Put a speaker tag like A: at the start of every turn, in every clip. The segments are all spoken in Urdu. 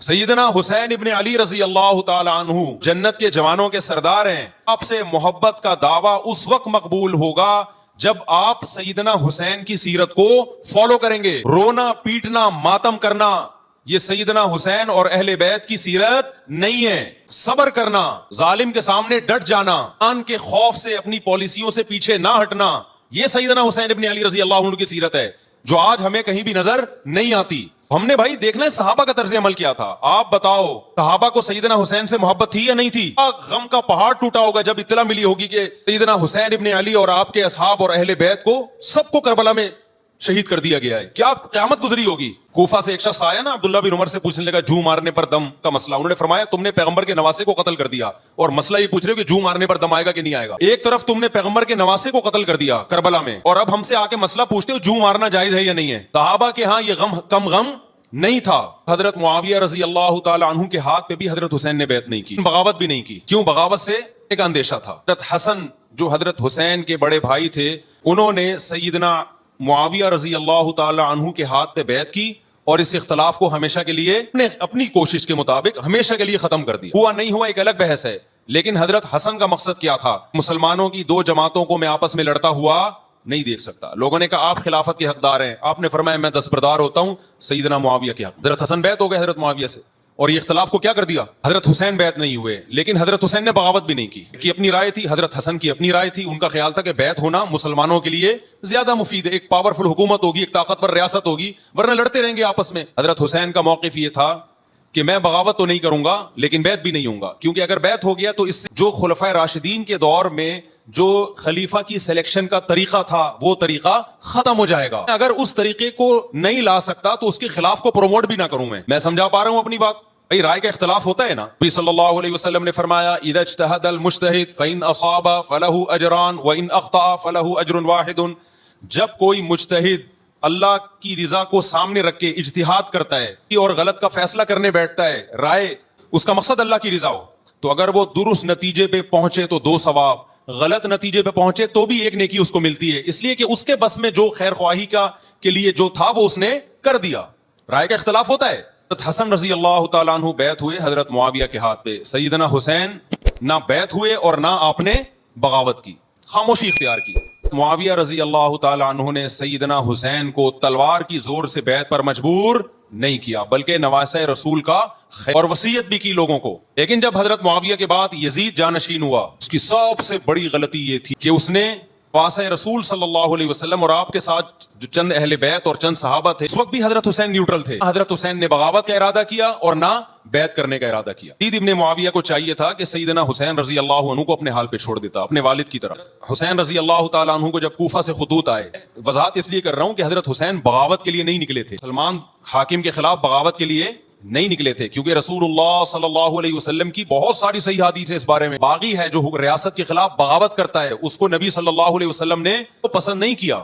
A: سیدنا حسین ابن علی رضی اللہ تعالی عنہ جنت کے جوانوں کے سردار ہیں. آپ سے محبت کا دعویٰ اس وقت مقبول ہوگا جب آپ سیدنا حسین کی سیرت کو فالو کریں گے. رونا پیٹنا ماتم کرنا یہ سیدنا حسین اور اہل بیت کی سیرت نہیں ہے. صبر کرنا، ظالم کے سامنے ڈٹ جانا، آن کے خوف سے اپنی پالیسیوں سے پیچھے نہ ہٹنا، یہ سیدنا حسین ابن علی رضی اللہ عنہ کی سیرت ہے جو آج ہمیں کہیں بھی نظر نہیں آتی. ہم نے بھائی دیکھنا ہے صحابہ کا طرز عمل کیا تھا. آپ بتاؤ صحابہ کو سیدنا حسین سے محبت تھی یا نہیں تھی؟ غم کا پہاڑ ٹوٹا ہوگا جب اطلاع ملی ہوگی کہ سیدنا حسین ابن علی اور آپ کے اصحاب اور اہل بیت کو سب کو کربلا میں شہید کر دیا گیا ہے. کیا قیامت گزری ہوگی. کوفہ سے ایک شخص آیا نا، عبداللہ بن عمر سے پوچھنے لگا جو مارنے پر دم کا مسئلہ. انہوں نے فرمایا تم نے پیغمبر کے نواسے کو قتل کر دیا اور مسئلہ یہ پوچھ رہے ہو کہ جو مارنے پر دم آئے گا کہ نہیں آئے گا. ایک طرف تم نے پیغمبر کے نواسے کو قتل کر دیا کربلا میں، اور اب ہم سے آ کے مسئلہ پوچھتے ہو جو مارنا جائز ہے یا نہیں ہے. صحابہ کے ہاں یہ غم کم غم نہیں تھا. حضرت معاویہ رضی اللہ تعالی عنہ کے ہاتھ پہ بھی حضرت حسین نے بیعت نہیں کی، بغاوت بھی نہیں کی. کیوں؟ بغاوت سے ایک اندیشہ تھا. حضرت حسن جو حضرت حسین کے بڑے بھائی تھے، انہوں نے سیدنا معاویہ رضی اللہ تعالی عنہ کے ہاتھ پہ بیعت کی اور اس اختلاف کو ہمیشہ کے لیے اپنی کوشش کے مطابق ہمیشہ کے لیے ختم کر دیا. ہوا نہیں ہوا ایک الگ بحث ہے، لیکن حضرت حسن کا مقصد کیا تھا؟ مسلمانوں کی دو جماعتوں کو میں آپس میں لڑتا ہوا نہیں دیکھ سکتا. لوگوں نے کہا آپ خلافت کے حقدار ہیں، آپ نے فرمایا میں دستبردار ہوتا ہوں سیدنا معاویہ کے حق. حضرت حسن بیعت ہو گئے حضرت معاویہ سے، اور یہ اختلاف کو کیا کر دیا؟ حضرت حسین بیعت نہیں ہوئے. لیکن حضرت حسین نے بغاوت بھی نہیں کی اپنی رائے تھی، حضرت حسن کی اپنی رائے تھی. ان کا خیال تھا کہ بیعت ہونا مسلمانوں کے لیے زیادہ مفید ہے، ایک پاورفل حکومت ہوگی، ایک طاقتور ریاست ہوگی، ورنہ لڑتے رہیں گے آپس میں. حضرت حسین کا موقف یہ تھا کہ میں بغاوت تو نہیں کروں گا لیکن بیعت بھی نہیں ہوں گا، کیونکہ اگر بیعت ہو گیا تو اس سے جو خلفائے راشدین کے دور میں جو خلیفہ کی سلیکشن کا طریقہ تھا وہ طریقہ ختم ہو جائے گا. اگر اس طریقے کو نہیں لا سکتا تو اس کے خلاف کو پروموٹ بھی نہ کروں. میں سمجھا پا رہا ہوں اپنی بات؟ بھائی رائے کا اختلاف ہوتا ہے نا. نبی صلی اللہ علیہ وسلم نے فرمایا اذا اجتہد المجتہد فإن اصاب فلہ اجران وإن اخطأ فلہ اجر واحد. جب کوئی مجتہد اللہ کی رضا کو سامنے رکھ کے اجتہاد کرتا ہے اور غلط کا فیصلہ کرنے بیٹھتا ہے، رائے اس کا مقصد اللہ کی رضا ہو، تو اگر وہ درست نتیجے پہ پہنچے تو 2 ثواب، غلط نتیجے پہ پہنچے تو بھی 1 نیکی اس کو ملتی ہے، اس لیے کہ اس کے بس میں جو خیر خواہی کے لیے جو تھا وہ اس نے کر دیا. رائے کا اختلاف ہوتا ہے. حضرت حسن رضی اللہ تعالیٰ عنہ بیعت ہوئے حضرت معاویہ کے ہاتھ پہ. سیدنا حسین نہ بیعت ہوئے اور نہ آپ نے بغاوت کی، خاموشی اختیار کی. معاویہ رضی اللہ تعالیٰ عنہ نے سیدنا حسین کو تلوار کی زور سے بیعت پر مجبور نہیں کیا، بلکہ نواسہ رسول کا اور وصیت بھی کی لوگوں کو. لیکن جب حضرت معاویہ کے بعد یزید جانشین ہوا، اس کی سب سے بڑی غلطی یہ تھی کہ اس نے واسع رسول صلی اللہ علیہ وسلم اور آپ کے ساتھ جو چند اہل بیت اور چند صحابہ تھے، اس وقت بھی حضرت حسین نیوٹرل تھے. حضرت حسین نے بغاوت کا ارادہ کیا اور نہ بیعت کرنے کا ارادہ کیا. یزید ابن معاویہ کو چاہیے تھا کہ سیدنا حسین رضی اللہ عنہ کو اپنے حال پہ چھوڑ دیتا، اپنے والد کی طرح. حسین رضی اللہ تعالیٰ عنہ کو جب کوفہ سے خطوط آئے، وضاحت اس لیے کر رہا ہوں کہ حضرت حسین بغاوت کے لیے نہیں نکلے تھے، سلمان حاکم کے خلاف بغاوت کے لیے نہیں نکلے تھے، کیونکہ رسول اللہ صلی اللہ علیہ وسلم کی بہت ساری صحیح حدیث ہے اس بارے میں. باغی ہے جو ریاست کے خلاف بغاوت کرتا ہے، اس کو نبی صلی اللہ علیہ وسلم نے پسند نہیں کیا.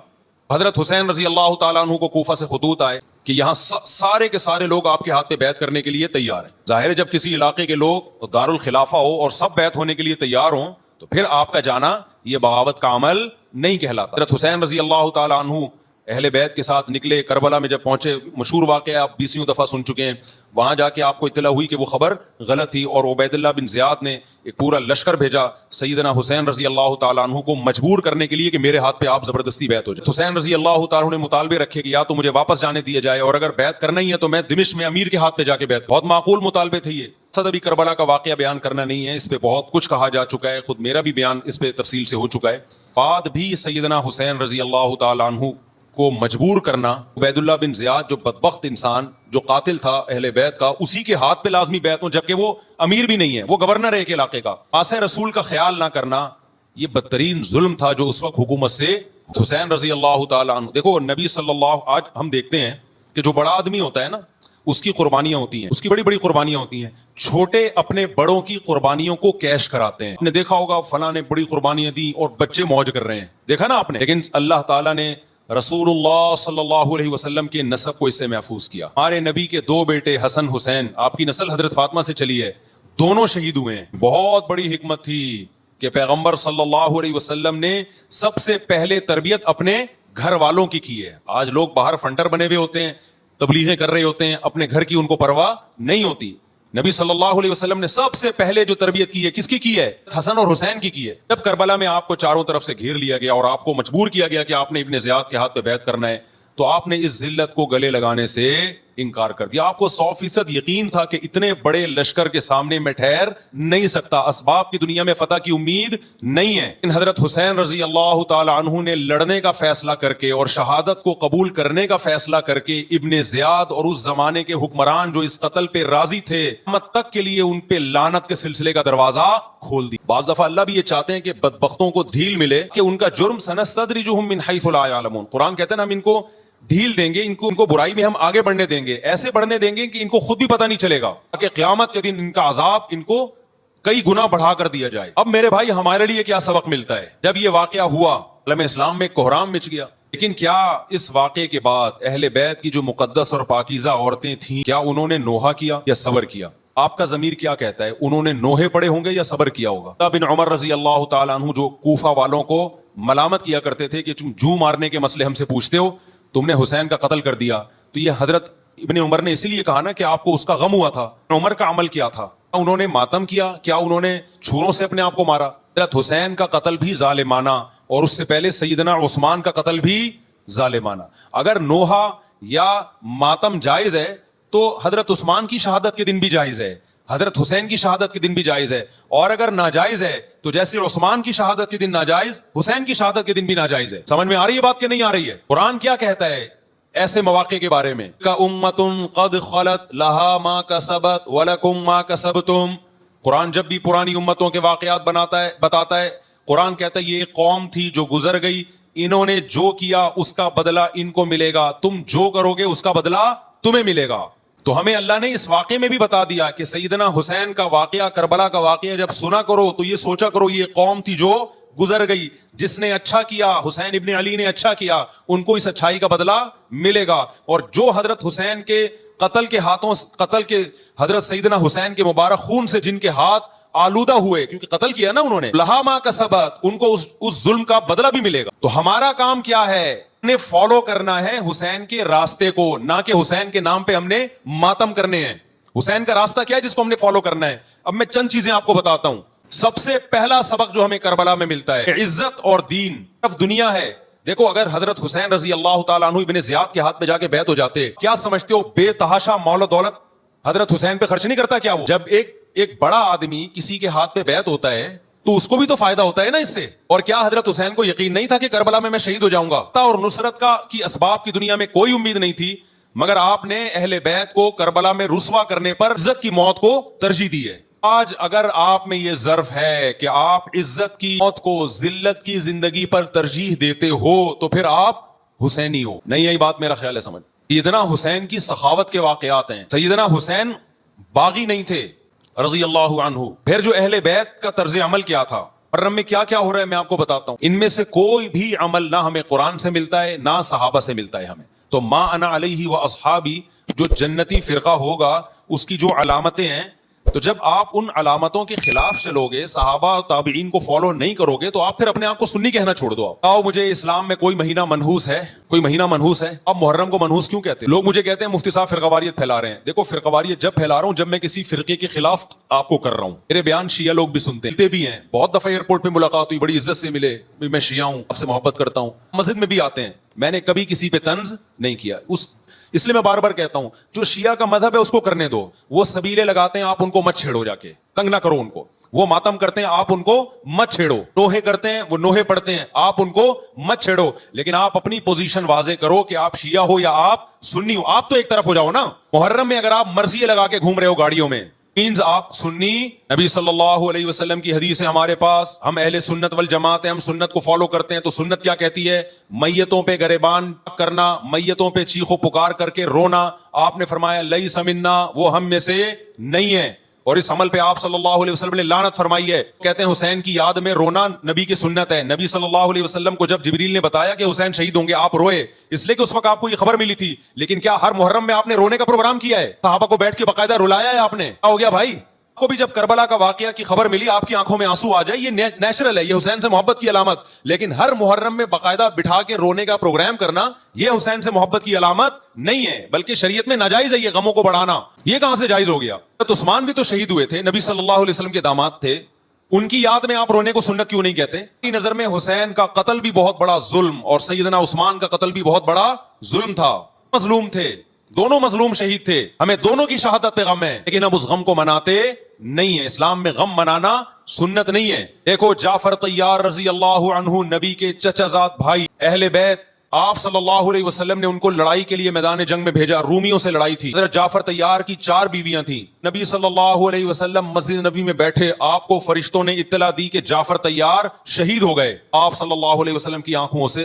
A: حضرت حسین رضی اللہ تعالیٰ عنہ کو کوفہ سے خطوط آئے کہ یہاں سارے کے سارے لوگ آپ کے ہاتھ پہ بیعت کرنے کے لیے تیار ہیں. ظاہر ہے جب کسی علاقے کے لوگ دارالخلافہ ہو اور سب بیعت ہونے کے لیے تیار ہوں تو پھر آپ کا جانا یہ بغاوت کا عمل نہیں کہلاتا. حضرت حسین رضی اللہ تعالیٰ عنہ اہل بیت کے ساتھ نکلے. کربلا میں جب پہنچے، مشہور واقعہ آپ 20 دفعہ سن چکے ہیں، وہاں جا کے آپ کو اطلاع ہوئی کہ وہ خبر غلط تھی، اور عبید اللہ بن زیاد نے ایک پورا لشکر بھیجا سیدنا حسین رضی اللہ تعالیٰ عنہ کو مجبور کرنے کے لیے کہ میرے ہاتھ پہ آپ زبردستی بیعت ہو جائے. حسین رضی اللہ تعالیٰ عنہ نے مطالبے رکھے کہ یا تو مجھے واپس جانے دیا جائے، اور اگر بیعت کرنا ہی ہے تو میں دمشق میں امیر کے ہاتھ پہ جا کے بیعت. بہت معقول مطالبے تھے یہ. ابھی کربلا کا واقعہ بیان کرنا نہیں ہے، اس پہ بہت کچھ کہا جا چکا ہے، خود میرا بھی بیان اس پہ تفصیل سے ہو چکا ہے. بعد بھی سیدنا حسین رضی اللہ تعالیٰ عنہ کو مجبور کرنا، عبید اللہ بن زیاد جو بدبخت انسان جو قاتل تھا اہل بیت کا، اسی کے ہاتھ پہ لازمی بیعت ہو، جبکہ وہ امیر بھی نہیں ہے، وہ گورنر ہے ایک علاقے کا. واسع رسول کا خیال نہ کرنا یہ بدترین ظلم تھا جو اس وقت حکومت سے. حسین رضی اللہ تعالیٰ عنہ، دیکھو نبی صلی اللہ، آج ہم دیکھتے ہیں کہ جو بڑا آدمی ہوتا ہے نا اس کی قربانیاں ہوتی ہیں، اس کی بڑی بڑی قربانیاں ہوتی ہیں. چھوٹے اپنے بڑوں کی قربانیوں کو کیش کراتے ہیں. آپ نے دیکھا ہوگا فلاں نے بڑی قربانیاں دی اور بچے موج کر رہے ہیں، دیکھا نا آپ نے. لیکن اللہ تعالیٰ نے رسول اللہ صلی اللہ علیہ وسلم کے نسب کو اس سے محفوظ کیا. ہمارے نبی کے 2 بیٹے حسن حسین، آپ کی نسل حضرت فاطمہ سے چلی ہے، دونوں شہید ہوئے ہیں. بہت بڑی حکمت تھی کہ پیغمبر صلی اللہ علیہ وسلم نے سب سے پہلے تربیت اپنے گھر والوں کی ہے. آج لوگ باہر فنٹر بنے ہوئے ہوتے ہیں، تبلیغیں کر رہے ہوتے ہیں, اپنے گھر کی ان کو پرواہ نہیں ہوتی. نبی صلی اللہ علیہ وسلم نے سب سے پہلے جو تربیت کی ہے کس کی ہے؟ حسن اور حسین کی ہے. جب کربلا میں آپ کو چاروں طرف سے گھیر لیا گیا اور آپ کو مجبور کیا گیا کہ آپ نے ابن زیاد کے ہاتھ پہ بیعت کرنا ہے, تو آپ نے اس ذلت کو گلے لگانے سے انکار کر دیا. آپ کو 100% یقین تھا کہ اتنے بڑے لشکر کے سامنے میں ٹھہر نہیں سکتا, اسباب کی دنیا میں فتح کی امید نہیں ہے. لیکن حضرت حسین رضی اللہ تعالی عنہ نے لڑنے کا فیصلہ کر کے اور شہادت کو قبول کرنے کا فیصلہ کر کے ابن زیاد اور اس زمانے کے حکمران جو اس قتل پہ راضی تھے قیامت تک کے لیے ان پہ لعنت کے سلسلے کا دروازہ کھول دی. بعض دفعہ اللہ بھی یہ چاہتے ہیں کہ بدبختوں کو ڈھیل ملے کہ ان کا جرم سنستدرجہم من حیث لا یعلمون. قرآن کہتے ہیں نا ہم ان کو ڈھیل دیں گے, ان کو برائی میں ہم آگے بڑھنے دیں گے, ایسے بڑھنے دیں گے کہ ان کو خود بھی پتہ نہیں چلے گا, کہ قیامت کے دن ان کا عذاب ان کو کئی گنا بڑھا کر دیا جائے. اب میرے بھائی ہمارے لیے کیا سبق ملتا ہے؟ جب یہ واقعہ ہوا عالم اسلام میں کوہرام مچ گیا, لیکن کیا اس واقعے کے بعد اہل بیت کی جو مقدس اور پاکیزہ عورتیں تھیں, کیا انہوں نے نوحہ کیا یا صبر کیا؟ آپ کا ضمیر کیا کہتا ہے؟ انہوں نے نوحے پڑے ہوں گے یا صبر کیا ہوگا؟ بن عمر رضی اللہ تعالیٰ عنہ جو کوفہ والوں کو ملامت کیا کرتے تھے کہ تم جو مارنے کے مسئلے ہم سے پوچھتے ہو, تم نے حسین کا قتل کر دیا, تو یہ حضرت ابن عمر نے اسی لیے کہا نا کہ آپ کو اس کا غم ہوا تھا. عمر کا عمل کیا تھا؟ انہوں نے ماتم کیا؟ کیا انہوں نے چھروں سے اپنے آپ کو مارا؟ حضرت حسین کا قتل بھی ظالمانہ, اور اس سے پہلے سیدنا عثمان کا قتل بھی ظالمانہ. اگر نوحہ یا ماتم جائز ہے تو حضرت عثمان کی شہادت کے دن بھی جائز ہے, حضرت حسین کی شہادت کے دن بھی جائز ہے, اور اگر ناجائز ہے تو جیسے عثمان کی شہادت کے دن ناجائز, حسین کی شہادت کے دن بھی ناجائز ہے. سمجھ میں آ رہی ہے بات کہ نہیں آ رہی ہے؟ قرآن کیا کہتا ہے ایسے مواقع کے بارے میں؟ کا امۃ قد خلت لہا ما کسبت ولکم ما کسبتم. قرآن جب بھی پرانی امتوں کے واقعات بتاتا ہے, قرآن کہتا ہے یہ ایک قوم تھی جو گزر گئی, انہوں نے جو کیا اس کا بدلہ ان کو ملے گا, تم جو کرو گے اس کا بدلہ تمہیں ملے گا. تو ہمیں اللہ نے اس واقعے میں بھی بتا دیا کہ سیدنا حسین کا واقعہ, کربلا کا واقعہ جب سنا کرو تو یہ سوچا کرو یہ قوم تھی جو گزر گئی, جس نے اچھا کیا, حسین ابن علی نے اچھا کیا, ان کو اس اچھائی کا بدلہ ملے گا. اور جو حضرت حسین کے قتل کے حضرت سیدنا حسین کے مبارک خون سے جن کے ہاتھ آلودہ ہوئے, کیونکہ قتل کیا نا انہوں نے, لہا ما کسبت, ان کو اس ظلم کا بدلہ بھی ملے گا. تو ہمارا کام کیا ہے؟ نے فالو کرنا ہے حسین کے راستے کو, نہ کہ حسین کے نام پہ ہم نے ماتم کرنے ہیں. حسین کا راستہ کیا ہے جس کو ہم نے فالو کرنا ہے؟ اب میں چند چیزیں آپ کو بتاتا ہوں. سب سے پہلا سبق جو ہمیں کربلا میں ملتا ہے, عزت اور دین اب دنیا ہے. دیکھو اگر حضرت حسین رضی اللہ تعالیٰ عنہ ابن زیاد کے ہاتھ میں جا کے بیعت ہو جاتے, کیا سمجھتے ہو بے تحاشا مال و دولت حضرت حسین پہ خرچ نہیں کرتا کیا وہ؟ جب ایک بڑا آدمی کسی کے ہاتھ پہ بیعت ہوتا ہے تو اس کو بھی تو فائدہ ہوتا ہے نا اس سے. اور کیا حضرت حسین کو یقین نہیں تھا کہ کربلا میں شہید ہو جاؤں گا؟ اور نصرت کی اسباب کی دنیا میں کوئی امید نہیں تھی, مگر آپ نے اہل بیت کو کربلا میں رسوا کرنے پر عزت کی موت کو ترجیح دی ہے. آج اگر آپ میں یہ ظرف ہے کہ آپ عزت کی موت کو ذلت کی زندگی پر ترجیح دیتے ہو تو پھر آپ حسینی ہو. نہیں یہی بات میرا خیال ہے سمجھ. سیدنا حسین کی سخاوت کے واقعات ہیں. سیدنا حسین باغی نہیں تھے رضی اللہ عنہ. پھر جو اہل بیت کا طرز عمل کیا تھا, محرم میں کیا کیا ہو رہا ہے میں آپ کو بتاتا ہوں. ان میں سے کوئی بھی عمل نہ ہمیں قرآن سے ملتا ہے نہ صحابہ سے ملتا ہے ہمیں. تو ما انا علیہ و اصحابی جو جنتی فرقہ ہوگا اس کی جو علامتیں ہیں, تو جب آپ ان علامتوں کے خلاف چلو گے, صحابہ اور تابعین کو فالو نہیں کرو گے, تو آپ پھر اپنے آپ کو سنی کہنا چھوڑ دو. آپ مجھے اسلام میں کوئی مہینہ منحوس ہے, کوئی مہینہ منحوس ہے. اب محرم کو منحوس کیوں کہتے ہیں لوگ؟ مجھے کہتے ہیں مفتی صاحب فرقہ واریت پھیلا رہے ہیں. دیکھو فرقہ واریت جب پھیلا رہا ہوں جب میں کسی فرقے کے خلاف آپ کو کر رہا ہوں. میرے بیان شیعہ لوگ بھی سنتے بھی ہیں. بہت دفعہ ایئرپورٹ پہ ملاقات ہوئی, بڑی عزت سے ملے, میں شیعہ ہوں, آپ سے محبت کرتا ہوں. مسجد میں بھی آتے ہیں, میں نے کبھی کسی پہ طنز نہیں کیا. اس لیے میں بار بار کہتا ہوں جو شیعہ کا مذہب ہے اس کو کرنے دو. وہ سبیلے لگاتے ہیں, آپ ان کو مت چھیڑو, جا کے تنگ نہ کرو ان کو. وہ ماتم کرتے ہیں, آپ ان کو مت چھیڑو. نوحے کرتے ہیں, وہ نوحے پڑھتے ہیں, آپ ان کو مت چھیڑو. لیکن آپ اپنی پوزیشن واضح کرو کہ آپ شیعہ ہو یا آپ سنی ہو. آپ تو ایک طرف ہو جاؤ نا. محرم میں اگر آپ مرضیے لگا کے گھوم رہے ہو گاڑیوں میں, مینز آپ سنی. نبی صلی اللہ علیہ وسلم کی حدیث ہے ہمارے پاس, ہم اہل سنت والجماعت ہیں, ہم سنت کو فالو کرتے ہیں. تو سنت کیا کہتی ہے؟ میتوں پہ گریبان کرنا, میتوں پہ چیخ و پکار کر کے رونا. آپ نے فرمایا لیس منا, وہ ہم میں سے نہیں ہے. اور اس عمل پہ آپ صلی اللہ علیہ وسلم نے لعنت فرمائی ہے. کہتے ہیں حسین کی یاد میں رونا نبی کی سنت ہے. نبی صلی اللہ علیہ وسلم کو جب جبریل نے بتایا کہ حسین شہید ہوں گے, آپ روئے, اس لیے کہ اس وقت آپ کو یہ خبر ملی تھی. لیکن کیا ہر محرم میں آپ نے رونے کا پروگرام کیا ہے؟ صحابہ کو بیٹھ کے باقاعدہ رلایا ہے آپ نے؟ کیا ہو گیا بھائی؟ کو بھی جب کربلا کا واقعہ کی خبر ملی آپ کی آنکھوں میں آنسو آ جائے، یہ نیچرل ہے، یہ حسین سے محبت کی علامت. لیکن ہر محرم میں باقاعدہ بٹھا کے رونے کا پروگرام کرنا یہ حسین سے محبت کی علامت نہیں ہے، بلکہ شریعت میں ناجائز ہے یہ غموں کو بڑھانا. یہ کہاں سے جائز ہو گیا؟ عثمان بھی تو شہید ہوئے تھے، نبی صلی اللہ علیہ وسلم کے داماد تھے، ان کی یاد میں آپ رونے کو سنت کیوں نہیں کہتے؟ کی نظر میں حسین کا قتل بھی بہت بڑا ظلم اور سیدنا عثمان کا قتل بھی بہت بڑا ظلم تھا. مظلوم تھے، دونوں مظلوم شہید تھے، ہمیں دونوں کی شہادت پہ غم ہے، لیکن اب اس غم کو مناتے نہیں ہے. اسلام میں غم منانا سنت نہیں ہے. دیکھو جعفر طیار رضی اللہ عنہ، نبی کے چچا زاد بھائی، اہل بیت، آپ صلی اللہ علیہ وسلم نے ان کو لڑائی کے لیے میدان جنگ میں بھیجا. رومیوں سے لڑائی تھی. حضرت جعفر طیار کی 4 بیویاں تھیں. نبی صلی اللہ علیہ وسلم مسجد نبی میں بیٹھے، آپ کو فرشتوں نے اطلاع دی کہ جعفر طیار شہید ہو گئے. آپ صلی اللہ علیہ وسلم کی آنکھوں سے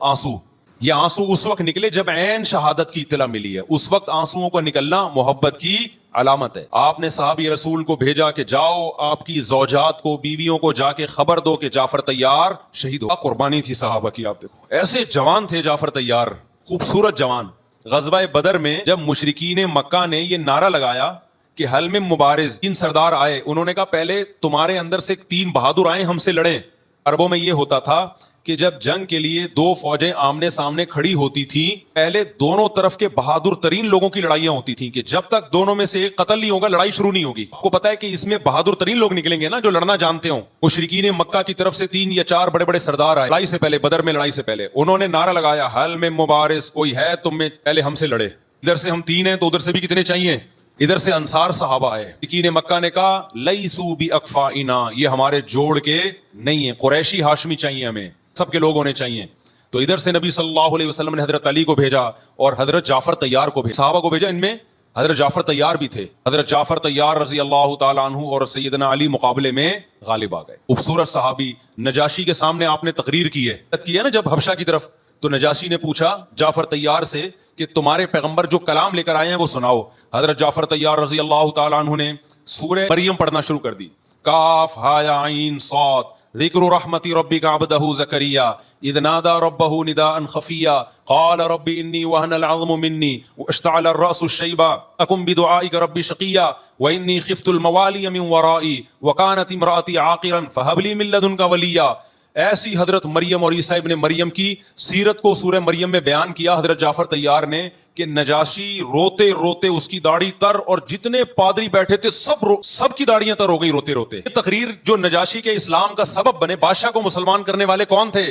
A: آنسو. یہ آنسو اس وقت نکلے جب عین شہادت کی اطلاع ملی ہے. اس وقت آنسوؤں کا نکلنا محبت کی علامت ہے. آپ نے صحابی رسول کو بھیجا کہ جاؤ آپ کی زوجات کو، بیویوں کو جا کے خبر دو کہ جعفر طیار شہید ہو. قربانی تھی صحابہ کی. آپ دیکھو ایسے جوان تھے جعفر طیار، خوبصورت جوان. غزوہ بدر میں جب مشرکین مکہ نے یہ نعرہ لگایا کہ حل میں مبارز، 3 سردار آئے، انہوں نے کہا پہلے تمہارے اندر سے 3 بہادر آئے، ہم سے لڑیں. عربوں میں یہ ہوتا تھا کہ جب جنگ کے لیے 2 فوجیں آمنے سامنے کھڑی ہوتی تھی، پہلے دونوں طرف کے بہادر ترین لوگوں کی لڑائیاں ہوتی تھیں کہ جب تک دونوں میں سے ایک قتل نہیں ہوگا لڑائی شروع نہیں ہوگی. آپ کو پتا ہے کہ اس میں بہادر ترین لوگ نکلیں گے نا جو لڑنا جانتے ہوں. مشرکین مکہ کی طرف سے 3 یا 4 بڑے بڑے سردار آئے لڑائی سے پہلے، بدر میں لڑائی سے پہلے. انہوں نے نعرہ لگایا حل میں مبارز، کوئی ہے تم میں پہلے ہم سے لڑے. ادھر سے ہم 3 ہیں تو ادھر سے بھی کتنے چاہیے. ادھر سے انصار صحابہ آئے. مشرکین مکہ نے کہا لیسو باکفائنا، یہ ہمارے جوڑ کے نہیں ہیں، قریشی ہاشمی چاہیے، ہمیں سب کے لوگ ہونے چاہیے. تو ادھر سے نبی صلی اللہ علیہ وسلم نے حضرت علی کو بھیجا اور حضرت جعفر طیار کو بھیجا. صحابہ کو بھیجا، ان میں حضرت جعفر طیار بھی تھے. حضرت جعفر طیار رضی اللہ تعالیٰ عنہ اور سیدنا علی مقابلے میں غالب آ گئے. خوبصورت صحابی. نجاشی کے سامنے آپ نے تقریر کی ہے نا جب حبشہ کی طرف، تو نجاشی نے پوچھا جعفر طیار سے کہ تمہارے پیغمبر جو کلام لے کر آئے ہیں وہ سناؤ. حضرت جعفر طیار رضی اللہ تعالیٰ عنہ نے سورہ مریم پڑھنا شروع کر دی. کاف ہا یا عین صاد ذکر رحمت ربک عبدہ زکریا اذ نادى ربه نداء خفیا قال رب انی وهن العظم منی واشتعل الراس شیبا اکن بدعائک رب شقیا وانی خفت الموالی من ورائی وکانت امرأتی عاقرا فہب لی من لدنک ولیا. ایسی حضرت مریم اور عیسیٰ ابن مریم کی سیرت کو سورہ مریم میں بیان کیا حضرت جعفر طیار نے کہ نجاشی روتے روتے، اس کی داڑھی تر، اور جتنے پادری بیٹھے تھے سب کی داڑیاں تر ہو گئی روتے روتے. یہ تقریر جو نجاشی کے اسلام کا سبب بنے، بادشاہ کو مسلمان کرنے والے کون تھے؟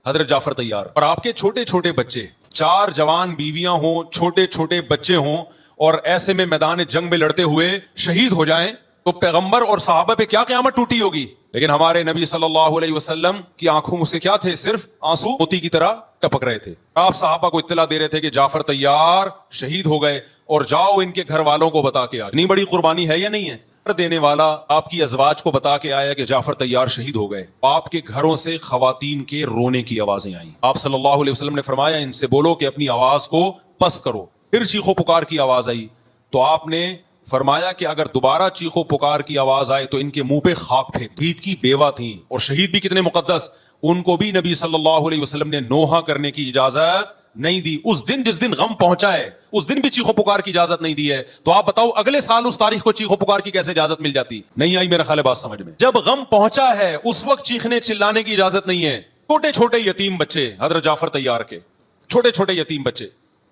A: حضرت جعفر طیار. اور آپ کے چھوٹے چھوٹے بچے، 4 جوان بیویاں ہوں، چھوٹے چھوٹے بچے ہوں، اور ایسے میں میدان جنگ میں لڑتے ہوئے شہید ہو جائیں تو پیغمبر اور صحابہ پہ کیا قیامت ٹوٹی ہوگی. لیکن ہمارے نبی صلی اللہ علیہ وسلم کی آنکھوں سے کیا تھے؟ صرف آنسو موتی کی طرح ٹپک رہے تھے. آپ صحابہ کو اطلاع دے رہے تھے کہ جعفر طیار شہید ہو گئے اور جاؤ ان کے گھر والوں کو بتا کے آ. اتنی بڑی قربانی ہے یا نہیں ہے؟ دینے والا آپ کی ازواج کو بتا کے آیا کہ جعفر طیار شہید ہو گئے. آپ کے گھروں سے خواتین کے رونے کی آوازیں آئیں. آپ صلی اللہ علیہ وسلم نے فرمایا ان سے بولو کہ اپنی آواز کو پست کرو. پھر چیخو پکار کی آواز آئی تو آپ نے فرمایا کہ اگر دوبارہ چیخو پکار کی آواز آئے تو ان کے منہ پہ خاک پھینک. شہید کی بیوہ تھیں اور شہید بھی کتنے مقدس، ان کو بھی نبی صلی اللہ علیہ وسلم نے نوحہ کرنے کی اجازت نہیں دی. اس دن جس دن غم پہنچا ہے اس دن بھی چیخو پکار کی اجازت نہیں دی ہے. تو آپ بتاؤ اگلے سال اس تاریخ کو چیخو پکار کی کیسے اجازت مل جاتی؟ نہیں آئی میرا خیال ہے بات سمجھ میں. جب غم پہنچا ہے اس وقت چیخنے چلانے کی اجازت نہیں ہے. چھوٹے چھوٹے یتیم بچے حضرت جعفر طیار کے، چھوٹے چھوٹے یتیم بچے،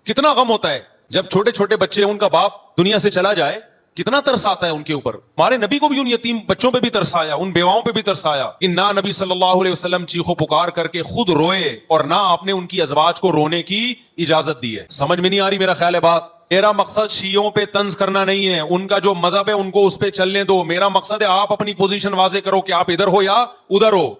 A: کتنا غم ہوتا ہے جب چھوٹے چھوٹے بچے ان کا باپ دنیا سے چلا جائے. کتنا ترس آتا ہے ان کے اوپر. ہمارے نبی کو بھی ان یتیم بچوں پہ بھی ترس آیا، ان بیواؤں پہ بھی ترس آیا. نہ نبی صلی اللہ علیہ وسلم چیخو پکار کر کے خود روئے اور نہ آپ نے ان کی ازواج کو رونے کی اجازت دی ہے. سمجھ میں نہیں آ رہی میرا خیال ہے بات. میرا مقصد شیعوں پہ طنز کرنا نہیں ہے، ان کا جو مذہب ہے ان کو اس پہ چلنے دو. میرا مقصد ہے آپ اپنی پوزیشن واضح کرو کہ آپ ادھر ہو یا ادھر ہو.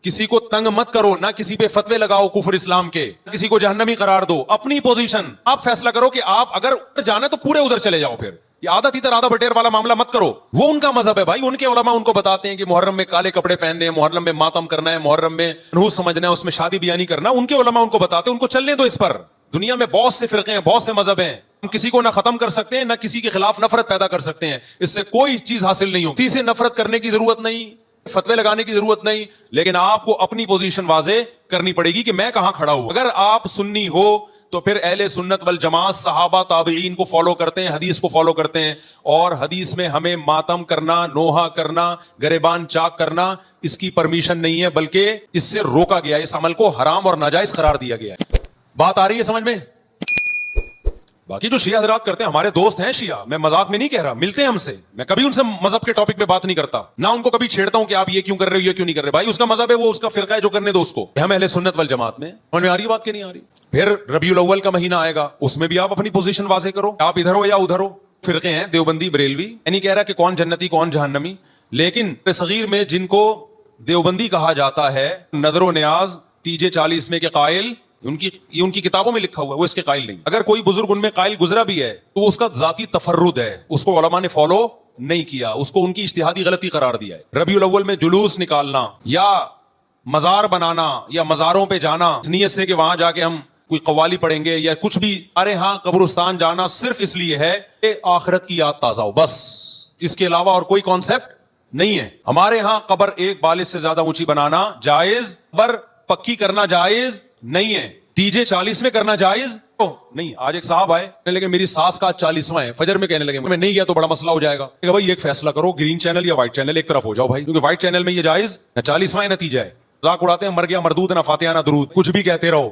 A: کسی کو تنگ مت کرو، نہ کسی پہ فتوے لگاؤ کفر اسلام کے، کسی کو جہنمی قرار دو. اپنی پوزیشن آپ فیصلہ کرو کہ آپ اگر ادھر جانا ہے تو پورے ادھر چلے جاؤ. پھر یہ آدھا تیتر آدھا بٹیر والا معاملہ مت کرو. وہ ان کا مذہب ہے بھائی. ان کے علماء ان کو بتاتے ہیں کہ محرم میں کالے کپڑے پہننے ہیں، محرم میں ماتم کرنا ہے، محرم میں نحوس سمجھنا ہے، اس میں شادی بیانی کرنا. ان کے علماء ان کو بتاتے ہیں، ان کو چلنے دو اس پر. دنیا میں بہت سے فرقے ہیں، بہت سے مذہب ہیں. ہم کسی کو نہ ختم کر سکتے ہیں نہ کسی کے خلاف نفرت پیدا کر سکتے ہیں. اس سے کوئی چیز حاصل نہیں ہو. کسی سے نفرت کرنے کی ضرورت نہیں، فتوے لگانے کی ضرورت نہیں، لیکن آپ کو اپنی پوزیشن واضح کرنی پڑے گی کہ میں کہاں کھڑا ہوں. اگر آپ سنی ہو تو پھر اہل سنت والجماعت صحابہ تابعین کو فالو کرتے ہیں, حدیث کو فالو کرتے ہیں, اور حدیث میں ہمیں ماتم کرنا, نوحہ کرنا, گریبان چاک کرنا اس کی پرمیشن نہیں ہے, بلکہ اس سے روکا گیا ہے, اس عمل کو حرام اور ناجائز قرار دیا گیا ہے. بات آ رہی ہے سمجھ میں؟ باقی جو شیعہ حضرات کرتے ہیں, ہمارے دوست ہیں شیعہ, میں مذاق میں نہیں کہہ رہا, ملتے ہیں ہم سے, میں کبھی ان سے مذہب کے ٹاپک پہ بات نہیں کرتا, نہ ان کو کبھی چھیڑتا ہوں کہ آپ یہ کیوں کر رہے ہو, یہ کیوں نہیں کر رہے. بھائی اس کا مذہب ہے, وہ اس کا فرقہ ہے, جو کرنے دو اس کو. ہم اہل سنت والجماعت میں, سمجھ میں آ رہی ہے بات کہ نہیں آ رہی؟ پھر ربیع الاول کا مہینہ آئے گا, اس میں بھی آپ اپنی پوزیشن واضح کرو, آپ ادھر ہو یا ادھر ہو. فرقے ہیں دیوبندی, بریلوی, نہیں کہہ رہا کہ کون جنتی کون جہنمی, لیکن صغیر میں جن کو دیوبندی کہا جاتا ہے, نظر و نیاز تیجے 40 میں کے قائل, ان کی کتابوں میں لکھا ہوا ہے, وہ اس کے قائل نہیں. اگر کوئی بزرگ ان میں قائل گزرا بھی ہے تو اس کا ذاتی تفرد ہے, اس کو علماء نے فالو نہیں کیا, اس کو ان کی اجتہادی غلطی قرار دیا ہے. ربیع الاول میں جلوس نکالنا یا مزار بنانا یا مزاروں پہ جانا اس نیت سے کہ وہاں جا کے ہم کوئی قوالی پڑھیں گے یا کچھ بھی, ارے ہاں قبرستان جانا صرف اس لیے ہے کہ آخرت کی یاد تازہ ہو, بس. اس کے علاوہ اور کوئی کانسیپٹ نہیں ہے. ہمارے ہاں قبر ایک بالش سے زیادہ اونچی بنانا جائز, قبر پکی کرنا جائز نہیں ہے, تیجے 40 میں کرنا جائز نہیں. آج ایک صاحب آئے, کہنے لگے میری ساس کا 40واں ہے, فجر میں کہنے لگے میں نہیں گیا تو بڑا مسئلہ ہو جائے گا. کہ بھائی ایک فیصلہ کرو, گرین چینل یا وائٹ چینل, ایک طرف ہو جاؤ بھائی, کیونکہ وائٹ چینل میں یہ جائز نہ 40واں ہے نتیجہ ہے. مذاق اڑاتے ہیں, مر گیا مردود نہ فاتحہ نہ درود, کچھ بھی کہتے رہو,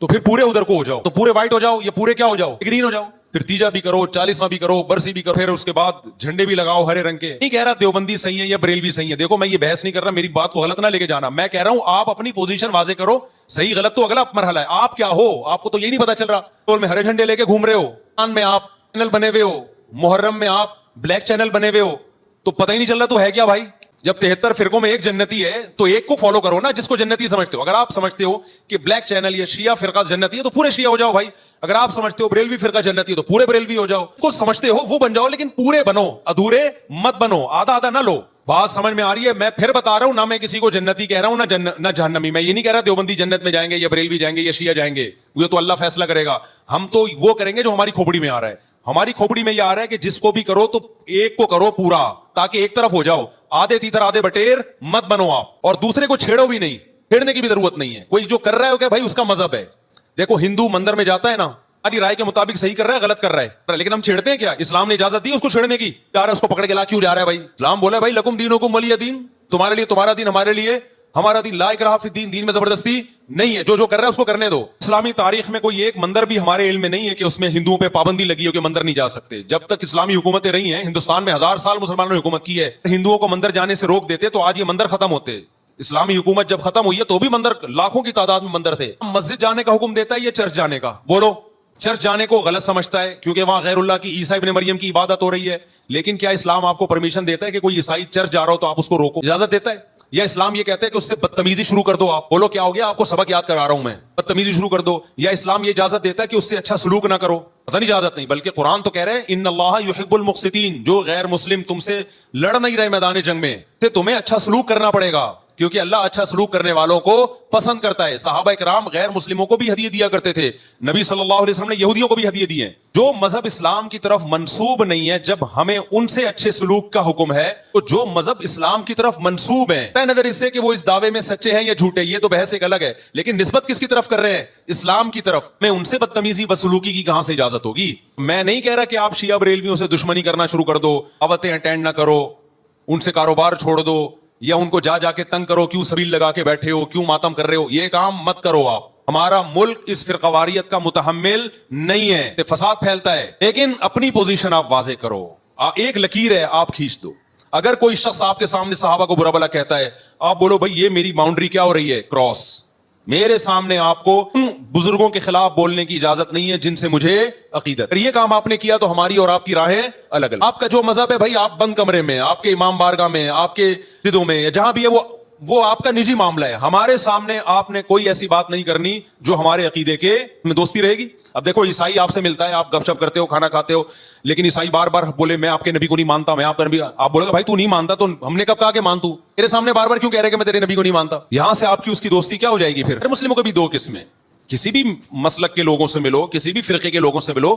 A: تو پھر پورے ادھر کو ہو جاؤ, تو پورے وائٹ ہو جاؤ یا پورے کیا ہو جاؤ, گرین ہو جاؤ. پھر تیجا بھی کرو, 40واں بھی کرو, برسی بھی کرو, پھر اس کے بعد جھنڈے بھی لگاؤ ہرے رنگ کے. نہیں کہہ رہا دیوبندی صحیح ہے یا بریلوی صحیح ہے, دیکھو میں یہ بحث نہیں کر رہا, میری بات کو غلط نہ لے کے جانا. میں کہہ رہا ہوں آپ اپنی پوزیشن واضح کرو, صحیح غلط تو اگلا مرحلہ ہے. آپ کیا ہو, آپ کو تو یہی نہیں پتا چل رہا, ٹول میں ہرے جھنڈے لے کے گھوم رہے ہو, آن میں آپ چینل بنے ہوئے ہو, محرم میں آپ بلیک چینل بنے ہوئے ہو, تو پتہ ہی نہیں چل رہا تو ہے کیا بھائی. جب 73 فرقوں میں ایک جنتی ہے تو ایک کو فالو کرو نا جس کو جنتی سمجھتے ہو. اگر آپ سمجھتے ہو کہ بلیک چینل یا شیعہ فرقہ جنتی ہے تو پورے شیعہ ہو جاؤ بھائی. اگر آپ سمجھتے ہو بریلوی فرقہ جنتی ہے تو پورے بریلوی ہو جاؤ. کو سمجھتے ہو وہ بن جاؤ, لیکن پورے بنو, ادھورے مت بنو, آدھا آدھا نہ لو. بات سمجھ میں آ رہی ہے؟ میں پھر بتا رہا ہوں, نہ میں کسی کو جنتی کہہ رہا ہوں نہ جہنمی. میں یہ نہیں کہہ رہا دیوبندی جنت میں جائیں گے یا بریلوی جائیں گے یا شیعہ جائیں گے, یہ تو اللہ فیصلہ کرے گا. ہم تو وہ کریں گے جو ہماری کھوپڑی میں آ رہا ہے. ہماری کھوپڑی میں یہ آ رہا ہے کہ جس کو بھی کرو تو ایک کو کرو پورا, تاکہ ایک طرف ہو جاؤ. آدھے تیتر آدھے بٹیر مت بنو آپ, اور دوسرے کو چھیڑو بھی نہیں, چھیڑنے کی بھی ضرورت نہیں ہے. کوئی جو کر رہا ہے کہ بھائی اس کا مذہب ہے. دیکھو ہندو مندر میں جاتا ہے نا, ہماری رائے کے مطابق صحیح کر رہا ہے غلط کر رہا ہے, لیکن ہم چھیڑتے ہیں کیا؟ اسلام نے اجازت دی اس کو چھیڑنے کی, جا رہا ہے اس کو پکڑ کے لا کیوں جا رہا ہے بھائی؟ اسلام بولا ہے بھائی لکم دینکم ولی دین, تمہارے لیے تمہارا دین, ہمارے لیے ہمارا دین. لا اکراہ فی الدین, دین میں زبردستی نہیں ہے, جو کر رہا ہے اس کو کرنے دو. اسلامی تاریخ میں کوئی ایک مندر بھی ہمارے علم میں نہیں ہے کہ اس میں ہندوؤں پہ پابندی لگی ہو کہ مندر نہیں جا سکتے. جب تک اسلامی حکومتیں رہی ہیں, ہندوستان میں 1000 سال مسلمانوں نے حکومت کی ہے, ہندوؤں کو مندر جانے سے روک دیتے تو آج یہ مندر ختم ہوتے. اسلامی حکومت جب ختم ہوئی ہے تو بھی مندر لاکھوں کی تعداد میں مندر تھے. مسجد جانے کا حکم دیتا ہے یا چرچ جانے کا؟ بولو. چرچ جانے کو غلط سمجھتا ہے کیونکہ وہاں غیر اللہ کی, عیسیٰ ابن مریم کی عبادت ہو رہی ہے. لیکن کیا اسلام آپ کو پرمیشن دیتا ہے کہ کوئی عیسائی چرچ جا رہا ہو تو آپ اس کو روکو؟ اجازت دیتا ہے؟ یا اسلام یہ کہتا ہے کہ اس سے بدتمیزی شروع کر دو؟ آپ بولو کیا ہو گیا, آپ کو سبق یاد کرا رہا ہوں میں, بدتمیزی شروع کر دو. یا اسلام یہ اجازت دیتا ہے کہ اس سے اچھا سلوک نہ کرو؟ پتہ نہیں, اجازت نہیں, بلکہ قرآن تو کہہ رہے ہیں ان اللہ یحب المقسطین, جو غیر مسلم تم سے لڑ نہیں رہے میدان جنگ میں, تو تمہیں اچھا سلوک کرنا پڑے گا, کیونکہ اللہ اچھا سلوک کرنے والوں کو پسند کرتا ہے. صحابہ کرام غیر مسلموں کو بھی ہدیے دیا کرتے تھے, نبی صلی اللہ علیہ وسلم نے یہودیوں کو بھی ہدیے دیے. جو مذہب اسلام کی طرف منسوب نہیں ہے, جب ہمیں ان سے اچھے سلوک کا حکم ہے, تو جو مذہب اسلام کی طرف منسوب ہے, طے نظر اس سے کہ وہ اس دعوے میں سچے ہیں یا جھوٹے, یہ تو بحث ایک الگ ہے, لیکن نسبت کس کی طرف کر رہے ہیں؟ اسلام کی طرف. میں ان سے بدتمیزی بدسلوکی کی کہاں سے اجازت ہوگی؟ میں نہیں کہہ رہا کہ آپ شیعہ بریلویوں سے دشمنی کرنا شروع کر دو, دعوتیں اٹینڈ نہ کرو, ان سے کاروبار چھوڑ دو, یا ان کو جا کے تنگ کرو, کیوں سبیل لگا کے بیٹھے ہو, کیوں ماتم کر رہے ہو, یہ کام مت کرو آپ. ہمارا ملک اس فرقواریت کا متحمل نہیں ہے, فساد پھیلتا ہے. لیکن اپنی پوزیشن آپ واضح کرو, ایک لکیر ہے آپ کھینچ دو. اگر کوئی شخص آپ کے سامنے صحابہ کو برا بھلا کہتا ہے, آپ بولو بھائی یہ میری باؤنڈری کیا ہو رہی ہے, کراس. میرے سامنے آپ کو ان بزرگوں کے خلاف بولنے کی اجازت نہیں ہے جن سے مجھے عقیدت. اگر یہ کام آپ نے کیا تو ہماری اور آپ کی راہیں الگ الگ. آپ کا جو مذہب ہے بھائی, آپ بند کمرے میں, آپ کے امام بارگاہ میں, آپ کے مسجدوں میں, یا جہاں بھی ہے وہ آپ کا نجی معاملہ ہے. ہمارے سامنے آپ نے کوئی ایسی بات نہیں کرنی جو ہمارے عقیدے کے میں دوستی رہے گی. اب دیکھو عیسائی آپ سے ملتا ہے, آپ گپ شپ کرتے ہو, کھانا کھاتے ہو, لیکن عیسائی بار بار بولے میں آپ کے نبی کو نہیں مانتا, میں آپ کا نبی, آپ بولے گا بھائی تو نہیں مانتا تو ہم نے کب کہا کہ مان تو, میرے سامنے بار بار کیوں کہہ رہے کہ میں تیرے نبی کو نہیں مانتا؟ یہاں سے آپ کی اس کی دوستی کیا ہو جائے گی؟ پھر مسلموں کو بھی دو قسمیں, کسی بھی مسلک کے لوگوں سے ملو, کسی بھی فرقے کے لوگوں سے ملو,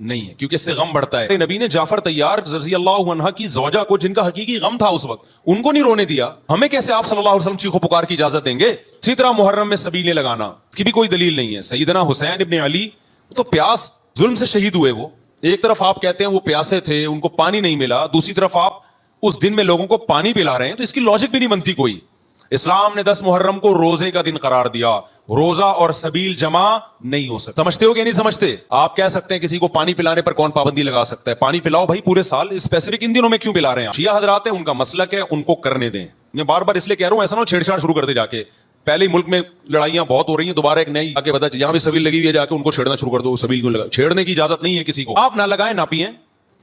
A: نہیں ہے, کیونکہ اس سے غم بڑھتا ہے. نبی نے جعفر طیار رضی اللہ عنہ کی زوجہ کو, جن کا حقیقی غم تھا اس وقت, ان کو نہیں رونے دیا. ہمیں کیسے آپ صلی اللہ علیہ وسلم چیخو پکار کی اجازت دیں گے؟ اسی طرح محرم میں سبیلیں لگانا کی بھی کوئی دلیل نہیں ہے. سیدنا حسین ابن علی تو پیاس ظلم سے شہید ہوئے. وہ ایک طرف آپ کہتے ہیں وہ پیاسے تھے, ان کو پانی نہیں ملا, دوسری طرف آپ اس دن میں لوگوں کو پانی پلا رہے ہیں, تو اس کی لاجک بھی نہیں بنتی کوئی. اسلام نے 10 محرم کو روزے کا دن قرار دیا. روزہ اور سبیل جمع نہیں ہو سکتا. سمجھتے ہو کہ نہیں سمجھتے؟ آپ کہہ سکتے ہیں کسی کو پانی پلانے پر کون پابندی لگا سکتا ہے؟ پانی پلاؤ بھائی پورے سال, اسپیسیفک ان دنوں میں کیوں پلا رہے ہیں؟ شیعہ حضرات ہیں, ان کا مسلک ہے, ان کو کرنے دیں. میں بار بار اس لیے کہہ رہا ہوں, ایسا نہ چھیڑ چھاڑ شروع کر دے جا کے. پہلے ہی ملک میں لڑائیاں بہت ہو رہی ہیں, دوبارہ ایک نئی آگے بتا, یہاں بھی سبیل لگی ہوئی ہے, جا کے ان کو چھیڑنا شروع کر دو. سبیل کیوں لگا؟ چھیڑنے کی اجازت نہیں ہے کسی کو. آپ نہ لگائیں نہ پیئیں.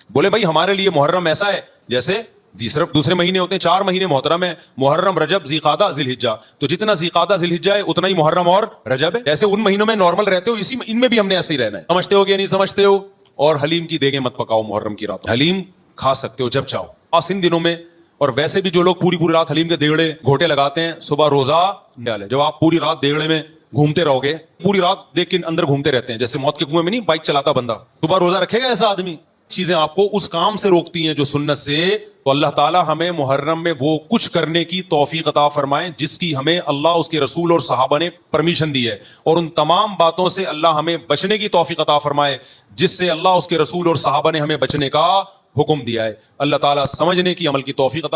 A: بولے بھائی ہمارے لیے محرم ایسا ہے جیسے صرف دوسرے مہینے ہوتے ہیں, 4 مہینے محترم ہے, محرم, رجب, ذی-قعدہ, ذی-الحجہ. تو جتنا ذی-قعدہ ذی-الحجہ ہے اتنا ہی محرم اور رجب ہے. ایسے ان مہینوں میں نارمل رہتے ہو, اسی ان میں بھی ہم نے ایسے ہی رہنا ہے. سمجھتے ہو کہ نہیں سمجھتے ہو؟ اور حلیم کی دیگیں مت پکاؤ محرم کی رات. حلیم کھا سکتے ہو جب چاہو, خاص ان دنوں میں. اور ویسے بھی جو لوگ پوری رات حلیم کے دیگڑے گھوٹے لگاتے ہیں, صبح روزہ ڈالے. جب آپ پوری رات دیگڑے میں گھومتے رہو گے, پوری رات دیکھ کے اندر گھومتے رہتے ہیں, جیسے موت کے کنویں میں نہیں بائک چلاتا بندہ, صبح روزہ رکھے گا ایسا آدمی؟ چیزیں آپ کو اس کام سے روکتی ہیں جو سنت سے. تو اللہ تعالیٰ ہمیں محرم میں وہ کچھ کرنے کی توفیق عطا فرمائے جس کی ہمیں اللہ, اس کے رسول اور صحابہ نے پرمیشن دی ہے, اور ان تمام باتوں سے اللہ ہمیں بچنے کی توفیق عطا فرمائے جس سے اللہ, اس کے رسول اور صحابہ نے ہمیں بچنے کا حکم دیا ہے. اللہ تعالیٰ سمجھنے کی, عمل کی توفیق عطا